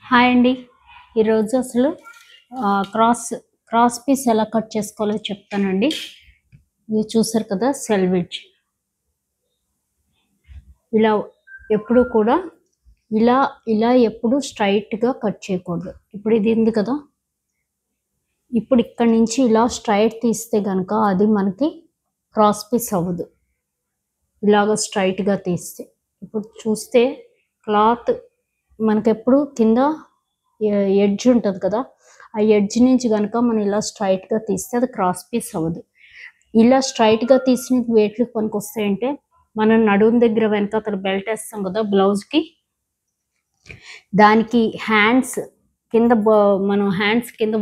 Hi అండి. ఈరోజు అసలు క్రాస్ క్రాస్ పీస్ ఎలా కట్ చేసుకోవాలో చెప్తానండి. ఇది చూసారు కదా సెల్విడ్జ్. ఇలా ఎప్పుడు కూడా ఇలా ఇలా ఎప్పుడు స్ట్రైట్గా కట్ చేయకూడదు. ఇప్పుడు ఇది ఉంది కదా, ఇప్పుడు ఇక్కడ నుంచి ఇలా స్ట్రైట్ తీస్తే కనుక అది మనకి క్రాస్ పీస్ అవ్వదు. ఇలాగ స్ట్రైట్గా తీస్తే ఇప్పుడు చూస్తే క్లాత్ మనకెప్పుడు కింద ఎడ్జ్ ఉంటుంది కదా, ఆ ఎడ్జ్ నుంచి కనుక మనం ఇలా స్ట్రైట్గా తీస్తే అది క్రాస్ పీస్ అవ్వదు. ఇలా స్ట్రైట్గా తీసిన వేట్లు పనికి వస్తాయంటే మనం నడుము దగ్గర వెనక అతను బెల్ట్ వేస్తాం కదా బ్లౌజ్కి, దానికి హ్యాండ్స్ కింద మనం హ్యాండ్స్ కింద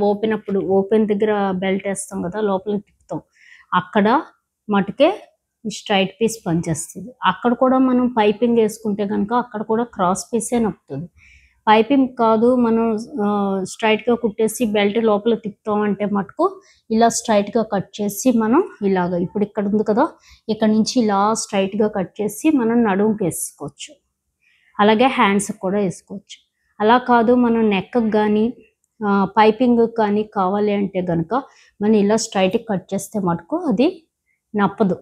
ఓపెన్ దగ్గర బెల్ట్ వేస్తాం కదా, లోపలికి తిప్పుతాం, అక్కడ మటుకే స్ట్రైట్ పీస్ పనిచేస్తుంది. అక్కడ కూడా మనం పైపింగ్ వేసుకుంటే కనుక అక్కడ కూడా క్రాస్ పీసే నప్పుతుంది. పైపింగ్ కాదు, మనం స్ట్రైట్గా కుట్టేసి బెల్ట్ లోపల తిప్పుతాం అంటే మటుకు ఇలా స్ట్రైట్గా కట్ చేసి మనం ఇలాగ ఇప్పుడు ఇక్కడ ఉంది కదా, ఇక్కడ నుంచి ఇలా స్ట్రైట్గా కట్ చేసి మనం నడుముకి వేసుకోవచ్చు, అలాగే హ్యాండ్స్కి కూడా వేసుకోవచ్చు. అలా కాదు మనం నెక్కి కానీ పైపింగ్ కానీ కావాలి అంటే కనుక మనం ఇలా స్ట్రైట్గా కట్ చేస్తే మటుకు అది నప్పదు.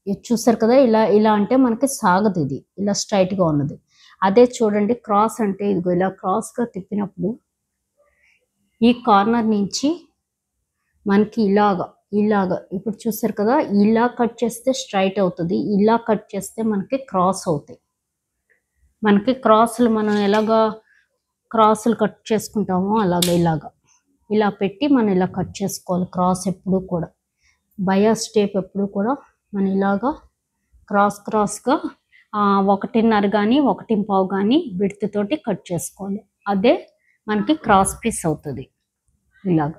ఇది చూసారు కదా, ఇలా ఇలా అంటే మనకి సాగదు, ఇది ఇలా స్ట్రైట్గా ఉన్నది. అదే చూడండి క్రాస్ అంటే ఇదిగో ఇలా క్రాస్గా తిప్పినప్పుడు ఈ కార్నర్ నుంచి మనకి ఇలాగా ఇప్పుడు చూసారు కదా, ఇలా కట్ చేస్తే స్ట్రైట్ అవుతుంది, ఇలా కట్ చేస్తే మనకి క్రాస్ అవుతాయి. మనకి క్రాసులు మనం ఎలాగా క్రాసులు కట్ చేసుకుంటామో ఇలాగా ఇలా పెట్టి మనం ఇలా కట్ చేసుకోవాలి. క్రాస్ ఎప్పుడు కూడా బయాస్ టేప్ ఎప్పుడు కూడా మనం ఇలాగా క్రాస్గా 1.5 కానీ 1.25 కానీ విడ్త్ తోటి కట్ చేసుకోవాలి. అదే మనకి క్రాస్ పీస్ అవుతుంది. ఇలాగ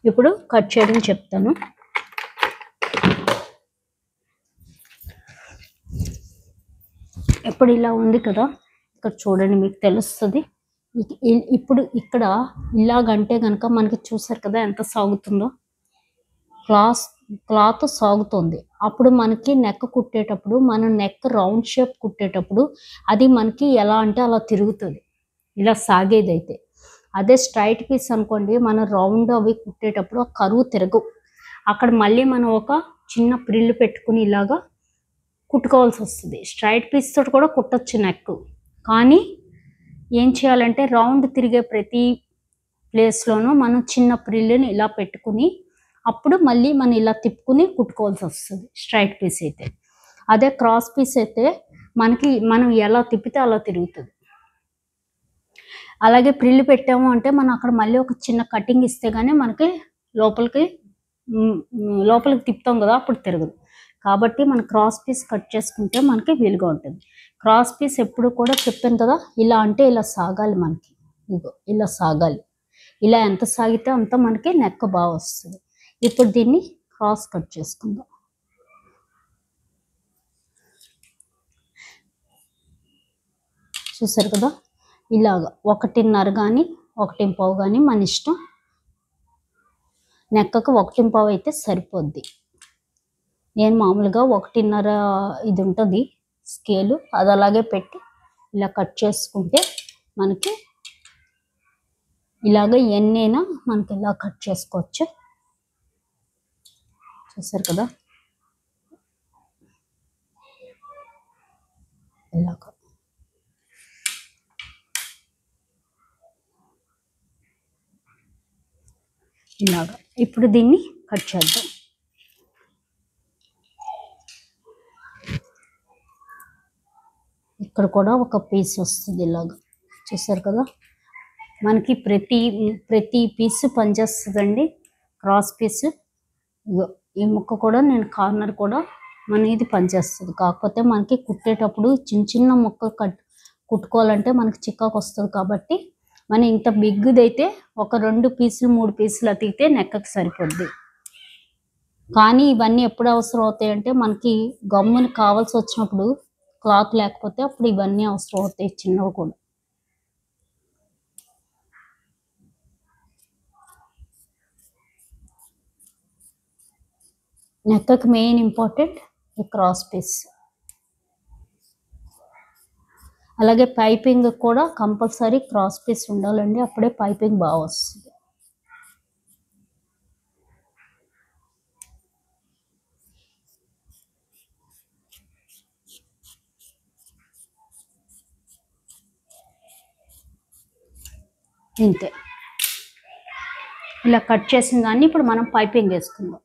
ఇప్పుడు కట్ చేయడం చెప్తాను. ఇప్పుడు ఇలా ఉంది కదా, ఇక్కడ చూడండి మీకు తెలుస్తుంది. ఇప్పుడు ఇక్కడ ఇలాగంటే కనుక మనకి చూసారు కదా ఎంత సాగుతుందో, క్లాత్ సాగుతుంది. అప్పుడు మనకి నెక్ కుట్టేటప్పుడు మనం నెక్ రౌండ్ షేప్ కుట్టేటప్పుడు అది మనకి ఎలా అంటే అలా తిరుగుతుంది, ఇలా సాగేదైతే. అదే స్ట్రైట్ పీస్ అనుకోండి, మనం రౌండ్ అవి కుట్టేటప్పుడు ఆ కరువు తిరగవు. అక్కడ మళ్ళీ మనం ఒక చిన్న ప్రిల్లు పెట్టుకుని ఇలాగా కుట్టుకోవాల్సి వస్తుంది. స్ట్రైట్ పీస్ తోటి కూడా కుట్టచ్చు నెక్, కానీ ఏం చేయాలంటే రౌండ్ తిరిగే ప్రతి ప్లేస్లోనూ మనం చిన్న ప్రిల్లుని ఇలా పెట్టుకుని అప్పుడు మళ్ళీ మనం ఇలా తిప్పుకుని కుట్టుకోవాల్సి వస్తుంది స్ట్రైట్ పీస్ అయితే. అదే క్రాస్ పీస్ అయితే మనం ఎలా తిప్పితే అలా తిరుగుతుంది. అలాగే ప్రిల్లు పెట్టాము అంటే మనం అక్కడ మళ్ళీ ఒక చిన్న కటింగ్ ఇస్తే కానీ మనకి లోపలికి తిప్పుతాం కదా, అప్పుడు తిరగదు. కాబట్టి మనం క్రాస్ పీస్ కట్ చేసుకుంటే మనకి వీలుగా ఉంటుంది. క్రాస్ పీస్ ఎప్పుడు కూడా చెప్పాను కదా, ఇలా అంటే ఇలా సాగాలి, మనకి ఇగో ఇలా సాగాలి. ఇలా ఎంత సాగితే అంత మనకి నెక్ బాగా వస్తుంది. ఇప్పుడు దీన్ని క్రాస్ కట్ చేసుకుందాం. చూసారు కదా, ఇలాగ 1.5 కానీ 1.25 కానీ మన ఇష్టం. నెక్కకు 1.25 అయితే సరిపోద్ది. నేను మామూలుగా 1.5 ఇది ఉంటుంది స్కేలు, అది అలాగే పెట్టి ఇలా కట్ చేసుకుంటే మనకి ఇలాగ ఎన్నైనా మనకి ఇలా కట్ చేసుకోవచ్చు. చూసారు కదా, ఇలాగా ఇప్పుడు దీన్ని కట్ చేద్దాం. ఇక్కడ కూడా ఒక పీస్ వస్తుంది ఇలాగ. చూసారు కదా, మనకి ప్రతి పీస్ పనిచేస్తుందండి క్రాస్ పీస్. ఈ ముక్క కూడా నేను కార్నర్ కూడా మన ఇది పనిచేస్తుంది. కాకపోతే మనకి కుట్టేటప్పుడు చిన్న ముక్క కుట్టుకోవాలంటే మనకి చిక్కాకు వస్తుంది. కాబట్టి మనం ఇంత బిగ్గుదైతే ఒక 2 పీసులు 3 పీసులు అతికితే నెక్కకి సరిపోద్ది. కానీ ఇవన్నీ ఎప్పుడు అవసరం అవుతాయి అంటే మనకి గమ్ముని కావాల్సి వచ్చినప్పుడు, క్లాత్ లేకపోతే అప్పుడు ఇవన్నీ అవసరం అవుతాయి, చిన్నవి కూడా. నెక్కకి మెయిన్ ఇంపార్టెంట్ ఈ క్రాస్ పీస్. అలాగే పైపింగ్ కూడా కంపల్సరీ క్రాస్ పీస్ ఉండాలండి, అప్పుడే పైపింగ్ బాగా వస్తుంది. ఇంతే, ఇలా కట్ చేసిన దాన్ని ఇప్పుడు మనం పైపింగ్ వేసుకుందాం.